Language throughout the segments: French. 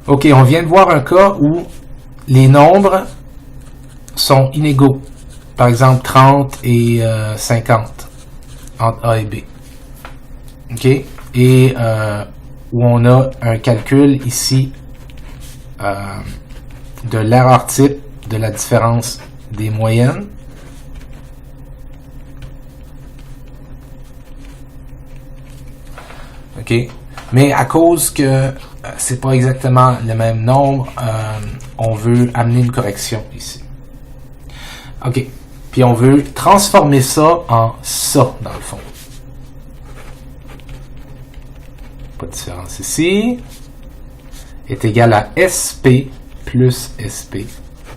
OK, on vient de voir un cas où les nombres sont inégaux. Par exemple, 30 et 50 entre A et B. OK? Et où on a un calcul ici de l'erreur type de la différence des moyennes. OK? Mais à cause que c'est pas exactement le même nombre, on veut amener une correction ici. OK. Puis on veut transformer ça en ça, dans le fond. Pas de différence ici. Est égal à SP plus SP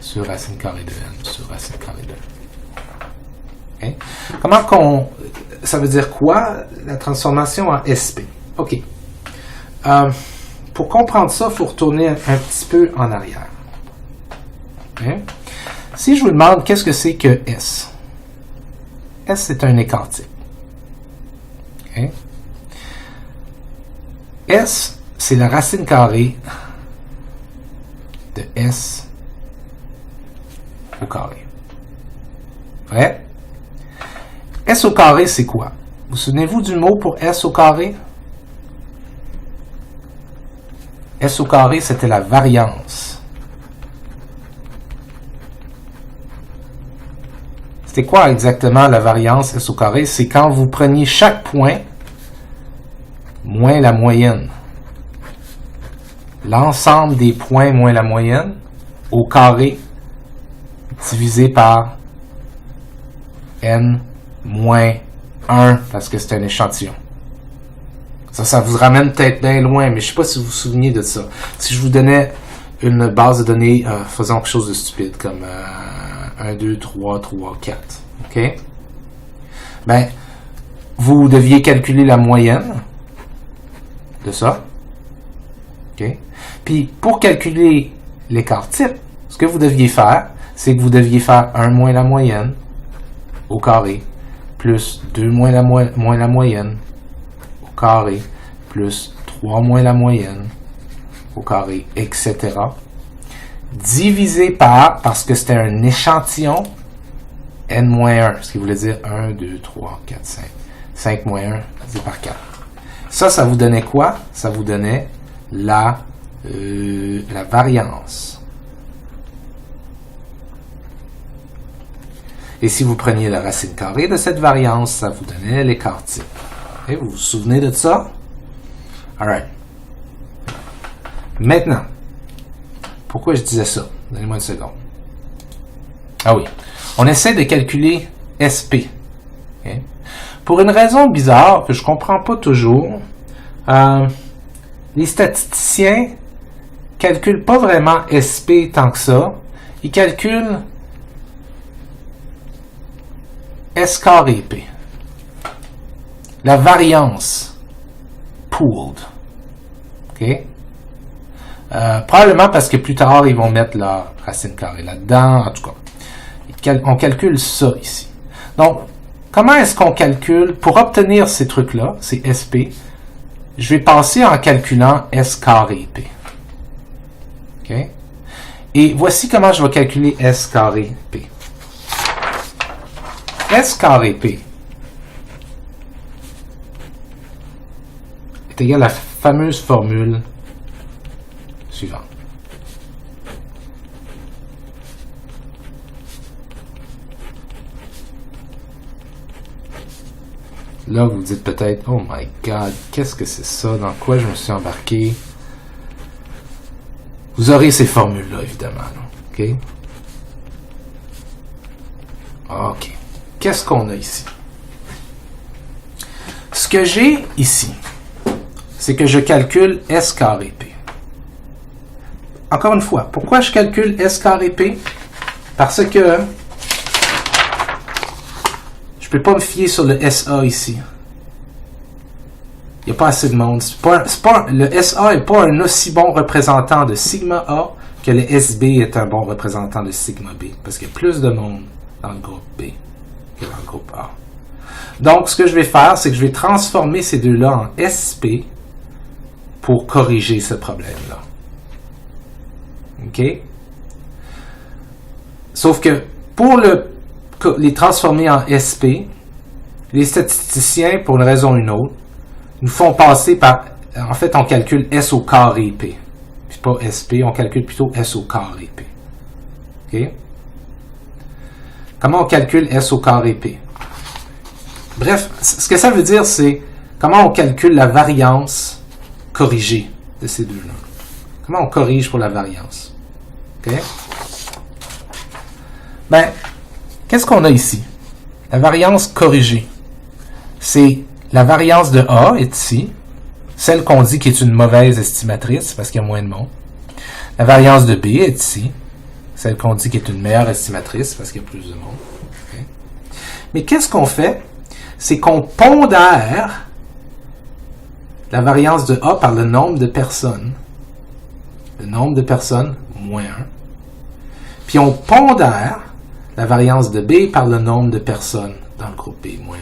sur racine carrée de n sur racine carrée de n. Okay. Comment qu'on... Ça veut dire quoi, la transformation en SP? OK. Pour comprendre ça, il faut retourner un petit peu en arrière. Okay. Si je vous demande qu'est-ce que c'est que S? S, c'est un écart type. Okay. S, c'est la racine carrée de S au carré. Vrai? S au carré, c'est quoi? Vous souvenez-vous du mot pour S au carré? S au carré, c'était la variance. C'était quoi exactement la variance S au carré? C'est quand vous preniez chaque point moins la moyenne. L'ensemble des points moins la moyenne au carré divisé par n moins 1 parce que c'est un échantillon. Ça vous ramène peut-être bien loin, mais je ne sais pas si vous vous souveniez de ça. Si je vous donnais une base de données, faisons quelque chose de stupide, comme 1, 2, 3, 3, 4. OK? Ben, vous deviez calculer la moyenne de ça. OK? Puis, pour calculer l'écart type, ce que vous deviez faire, c'est que vous deviez faire 1 moins la moyenne au carré, plus 2 moins la moyenne au carré, plus 3 moins la moyenne au carré, etc. Divisé par, parce que c'était un échantillon, n moins 1, ce qui voulait dire 1, 2, 3, 4, 5. 5 moins 1, divisé par 4. Ça vous donnait quoi? Ça vous donnait la variance. Et si vous preniez la racine carrée de cette variance, ça vous donnait l'écart type. Okay, vous vous souvenez de ça? Alright. Maintenant, pourquoi je disais ça? Donnez-moi une seconde. Ah oui. On essaie de calculer SP. Okay? Pour une raison bizarre que je ne comprends pas toujours, les statisticiens ne calculent pas vraiment SP tant que ça. Ils calculent S carré P. La variance pooled. OK? Probablement parce que plus tard, ils vont mettre la racine carrée là-dedans. En tout cas, on calcule ça ici. Donc, comment est-ce qu'on calcule? Pour obtenir ces trucs-là, c'est SP, je vais passer en calculant S carré P. OK? Et voici comment je vais calculer S carré P. S carré P est égal à la fameuse formule suivante. Là, vous dites peut-être, oh my God, qu'est-ce que c'est ça? Dans quoi je me suis embarqué? Vous aurez ces formules-là, évidemment. Là. OK? OK. Qu'est-ce qu'on a ici? Ce que j'ai ici, c'est que je calcule S carré P. Encore une fois, pourquoi je calcule S carré P? Parce que je ne peux pas me fier sur le SA ici. Il n'y a pas assez de monde. Le SA n'est pas un aussi bon représentant de sigma A que le SB est un bon représentant de sigma B. Parce qu'il y a plus de monde dans le groupe B que dans le groupe A. Donc, ce que je vais faire, c'est que je vais transformer ces deux-là en SP pour corriger ce problème-là. OK? Sauf que pour les transformer en SP, les statisticiens, pour une raison ou une autre, nous font passer par... En fait, on calcule S au carré P. Puis pas SP, on calcule plutôt S au carré P. OK? Comment on calcule S au carré P? Bref, ce que ça veut dire, c'est comment on calcule la variance corrigée de ces deux-là. Comment on corrige pour la variance? OK? Ben, qu'est-ce qu'on a ici? La variance corrigée. C'est la variance de A est ici. Celle qu'on dit qui est une mauvaise estimatrice parce qu'il y a moins de monde. La variance de B est ici. Celle qu'on dit qui est une meilleure estimatrice parce qu'il y a plus de monde. Okay. Mais qu'est-ce qu'on fait? C'est qu'on pondère la variance de A par le nombre de personnes. Le nombre de personnes, moins 1. Puis on pondère la variance de B par le nombre de personnes dans le groupe B, moins 1.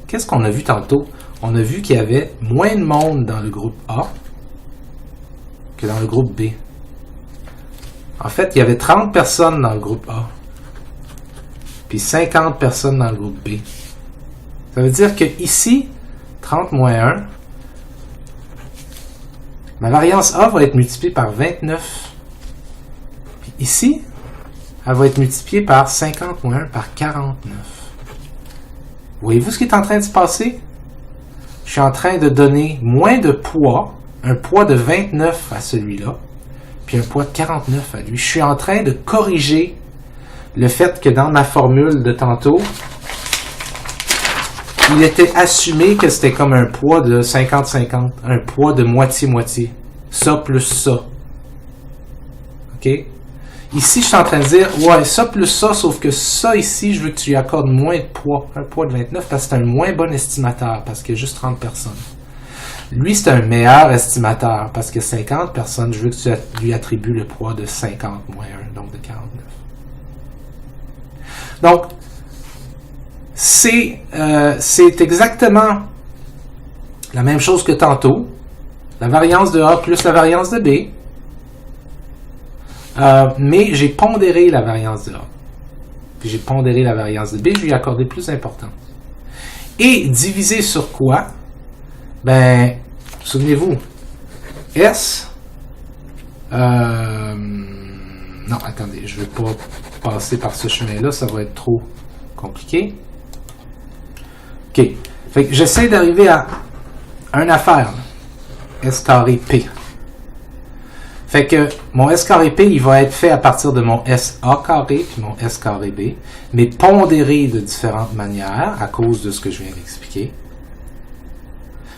Qu'est-ce qu'on a vu tantôt? On a vu qu'il y avait moins de monde dans le groupe A que dans le groupe B. En fait, il y avait 30 personnes dans le groupe A, puis 50 personnes dans le groupe B. Ça veut dire que ici, 30 moins 1, ma variance A va être multipliée par 29. Puis ici, elle va être multipliée par 50 moins 1 par 49. Voyez-vous ce qui est en train de se passer? Je suis en train de donner moins de poids, un poids de 29 à celui-là, puis un poids de 49 à lui. Je suis en train de corriger le fait que dans ma formule de tantôt, il était assumé que c'était comme un poids de 50-50, un poids de moitié-moitié. Ça plus ça. OK? Ici, je suis en train de dire, ouais, ça plus ça, sauf que ça ici, je veux que tu lui accordes moins de poids. Un poids de 29, parce que c'est un moins bon estimateur, parce qu'il y a juste 30 personnes. Lui, c'est un meilleur estimateur, parce que 50 personnes, je veux que tu lui attribues le poids de 50 moins 1, donc de 49. Donc, c'est exactement la même chose que tantôt. La variance de A plus la variance de B. Mais j'ai pondéré la variance de A. Puis j'ai pondéré la variance de B, je lui ai accordé plus d'importance. Et divisé sur quoi? Ben, souvenez-vous, S... non, attendez, je ne vais pas passer par ce chemin-là, ça va être trop compliqué. OK. Fait que j'essaie d'arriver à une affaire, là. S carré P. Fait que mon S carré P, il va être fait à partir de mon SA carré puis mon S carré B, mais pondéré de différentes manières à cause de ce que je viens d'expliquer.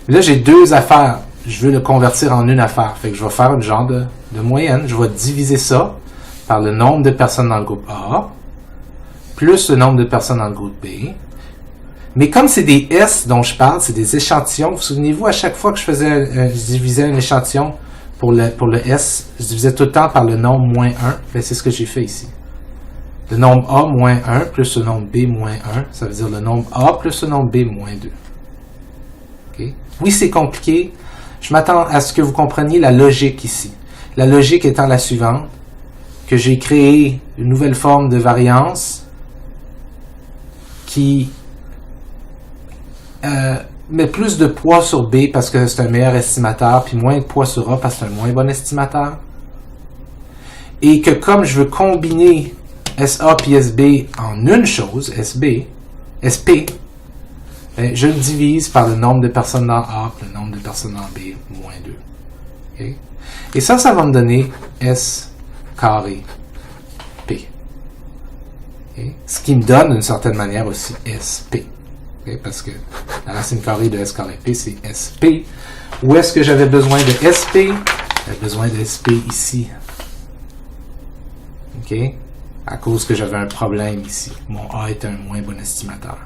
Là, j'ai deux affaires. Je veux le convertir en une affaire. Fait que je vais faire une genre de moyenne. Je vais diviser ça par le nombre de personnes dans le groupe A, plus le nombre de personnes dans le groupe B. Mais comme c'est des S dont je parle, c'est des échantillons. Vous souvenez-vous, à chaque fois que je divisais un échantillon pour le S, je divisais tout le temps par le nombre moins 1. Ben, c'est ce que j'ai fait ici. Le nombre A moins 1 plus le nombre B moins 1, ça veut dire le nombre A plus le nombre B moins 2. Okay? Oui, c'est compliqué. Je m'attends à ce que vous compreniez la logique ici. La logique étant la suivante, que j'ai créé une nouvelle forme de variance qui met plus de poids sur B parce que c'est un meilleur estimateur, puis moins de poids sur A parce que c'est un moins bon estimateur. Et que comme je veux combiner SA puis SB en une chose, SP, ben, je le divise par le nombre de personnes dans A, le nombre de personnes dans B, moins 2. Okay? Et ça va me donner S carré P. Okay? Ce qui me donne d'une certaine manière aussi SP. Okay? Parce que la racine carrée de S carré P, c'est SP. Où est-ce que j'avais besoin de SP? J'avais besoin de SP ici. OK? À cause que j'avais un problème ici. Mon A est un moins bon estimateur.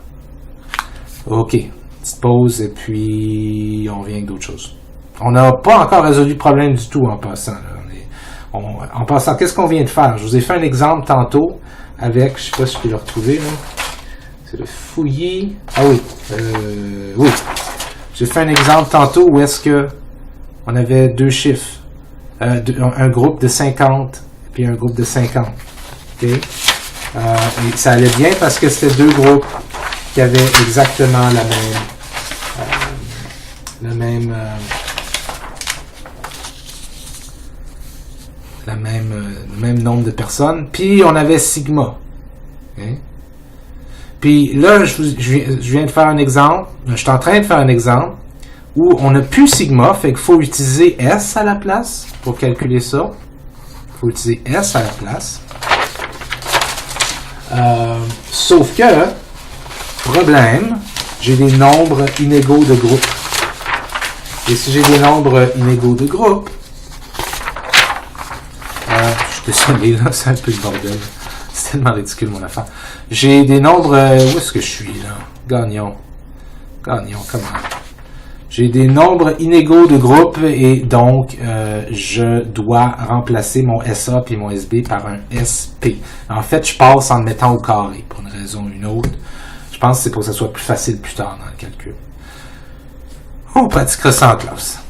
OK. Petite pause et puis on revient avec d'autres choses. On n'a pas encore résolu le problème du tout en passant. Là. En passant, qu'est-ce qu'on vient de faire? Je vous ai fait un exemple tantôt avec, je ne sais pas si je peux le retrouver, là. C'est le fouillis. Ah oui. Oui. J'ai fait un exemple tantôt où est-ce que on avait deux chiffres. un groupe de 50 puis un groupe de 50. OK? Et ça allait bien parce que c'était deux groupes qui avaient exactement le même nombre de personnes. Puis on avait sigma. Okay? Puis là, je viens de faire un exemple. Je suis en train de faire un exemple où on n'a plus sigma, fait qu'il faut utiliser S à la place pour calculer ça. Il faut utiliser S à la place. Sauf que, problème, j'ai des nombres inégaux de groupe. Et si j'ai des nombres inégaux de groupe, je suis désolé, là, c'est un peu le bordel. C'est tellement ridicule, mon affaire. J'ai des nombres... où est-ce que je suis, là? Gagnon, comment? J'ai des nombres inégaux de groupe et donc je dois remplacer mon SA et mon SB par un SP. En fait, je passe en le mettant au carré pour une raison ou une autre. Je pense que c'est pour que ça soit plus facile plus tard dans le calcul. On pratiquera ça en classe.